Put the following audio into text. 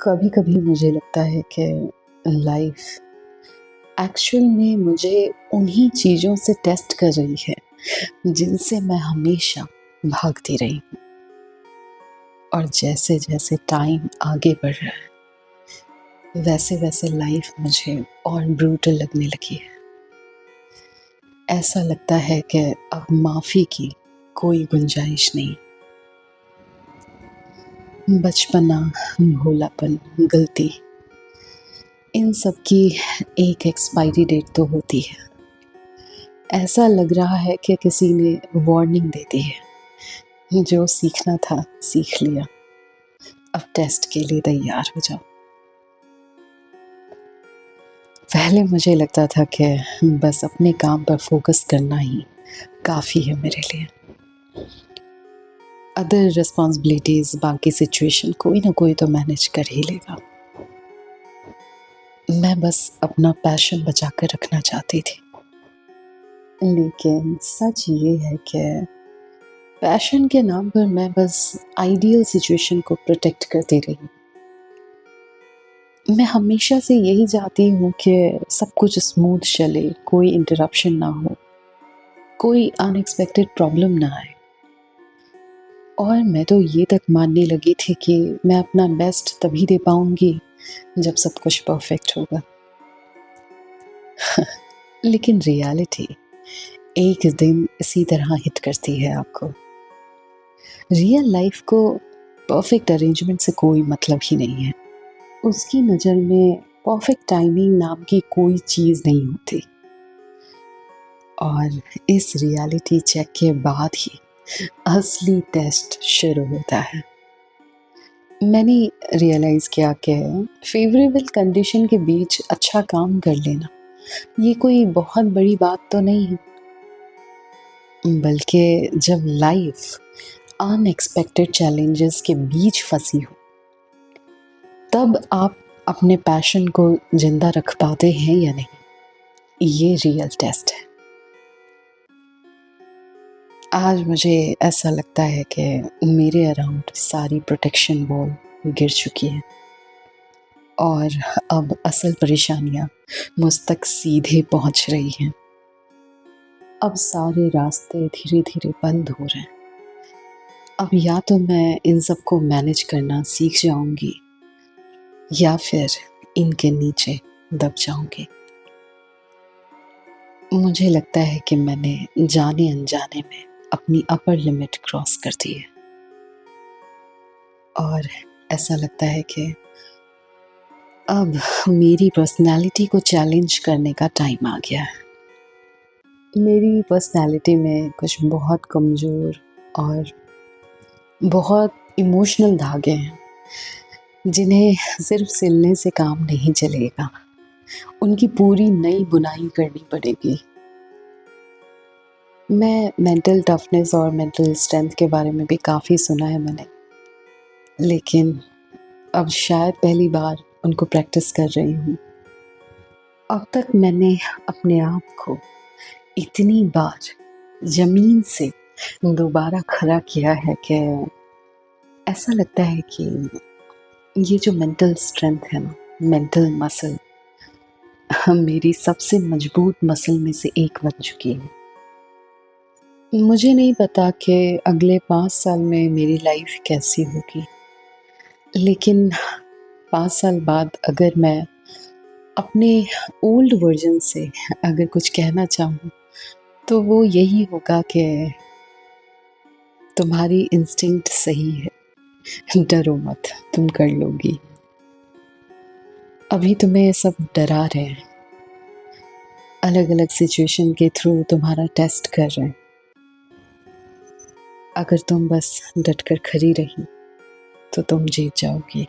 कभी कभी मुझे लगता है कि लाइफ एक्चुअल में मुझे उन्हीं चीज़ों से टेस्ट कर रही है जिनसे मैं हमेशा भागती रही हूँ। और जैसे जैसे टाइम आगे बढ़ रहा है वैसे वैसे लाइफ मुझे और ब्रूटल लगने लगी है। ऐसा लगता है कि अब माफ़ी की कोई गुंजाइश नहीं। बचपना, भोलापन, गलती, इन सब की एक एक्सपायरी डेट तो होती है। ऐसा लग रहा है कि किसी ने वार्निंग दे दी है, जो सीखना था सीख लिया, अब टेस्ट के लिए तैयार हो जाओ। पहले मुझे लगता था कि बस अपने काम पर फोकस करना ही काफ़ी है मेरे लिए। अदर रिस्पॉन्सिबिलिटीज़, बाकी सिचुएशन कोई ना कोई तो मैनेज कर ही लेगा। मैं बस अपना पैशन बचा कर रखना चाहती थी। लेकिन सच ये है कि पैशन के नाम पर मैं बस आइडियल सिचुएशन को प्रोटेक्ट करती रही। मैं हमेशा से यही चाहती हूँ कि सब कुछ स्मूथ चले, कोई इंटरप्शन ना हो, कोई अनएक्सपेक्टेड प्रॉब्लम ना आए। और मैं तो ये तक मानने लगी थी कि मैं अपना बेस्ट तभी दे पाऊंगी जब सब कुछ परफेक्ट होगा। लेकिन रियलिटी एक दिन इसी तरह हिट करती है आपको। रियल लाइफ को परफेक्ट अरेंजमेंट से कोई मतलब ही नहीं है। उसकी नज़र में परफेक्ट टाइमिंग नाम की कोई चीज़ नहीं होती। और इस रियलिटी चेक के बाद ही असली टेस्ट शुरू होता है। मैंने रियलाइज़ किया कि फेवरेबल कंडीशन के बीच अच्छा काम कर लेना ये कोई बहुत बड़ी बात तो नहीं है, बल्कि जब लाइफ अनएक्सपेक्टेड चैलेंजेस के बीच फंसी हो तब आप अपने पैशन को जिंदा रख पाते हैं या नहीं, ये रियल टेस्ट है। आज मुझे ऐसा लगता है कि मेरे अराउंड सारी प्रोटेक्शन वॉल गिर चुकी है और अब असल परेशानियां मुझ तक सीधे पहुंच रही हैं। अब सारे रास्ते धीरे धीरे बंद हो रहे हैं। अब या तो मैं इन सबको मैनेज करना सीख जाऊंगी या फिर इनके नीचे दब जाऊंगी। मुझे लगता है कि मैंने जाने अनजाने में अपनी अपर लिमिट क्रॉस कर दी है और ऐसा लगता है कि अब मेरी पर्सनालिटी को चैलेंज करने का टाइम आ गया है। मेरी पर्सनालिटी में कुछ बहुत कमज़ोर और बहुत इमोशनल धागे हैं जिन्हें सिर्फ सिलने से काम नहीं चलेगा, उनकी पूरी नई बुनाई करनी पड़ेगी। मैं मेंटल टफनेस और मेंटल स्ट्रेंथ के बारे में भी काफ़ी सुना है मैंने, लेकिन अब शायद पहली बार उनको प्रैक्टिस कर रही हूँ। अब तक मैंने अपने आप को इतनी बार ज़मीन से दोबारा खड़ा किया है कि ऐसा लगता है कि ये जो मेंटल स्ट्रेंथ है ना, मेंटल मसल मेरी सबसे मजबूत मसल में से एक बन चुकी है। मुझे नहीं पता कि अगले 5 साल में मेरी लाइफ कैसी होगी, लेकिन 5 साल बाद अगर मैं अपने ओल्ड वर्जन से अगर कुछ कहना चाहूँ तो वो यही होगा कि तुम्हारी इंस्टिंक्ट सही है, डरो मत, तुम कर लोगी। अभी तुम्हें सब डरा रहे हैं, अलग अलग सिचुएशन के थ्रू तुम्हारा टेस्ट कर रहे हैं। अगर तुम बस डट कर खड़ी रही तो तुम जीत जाओगी।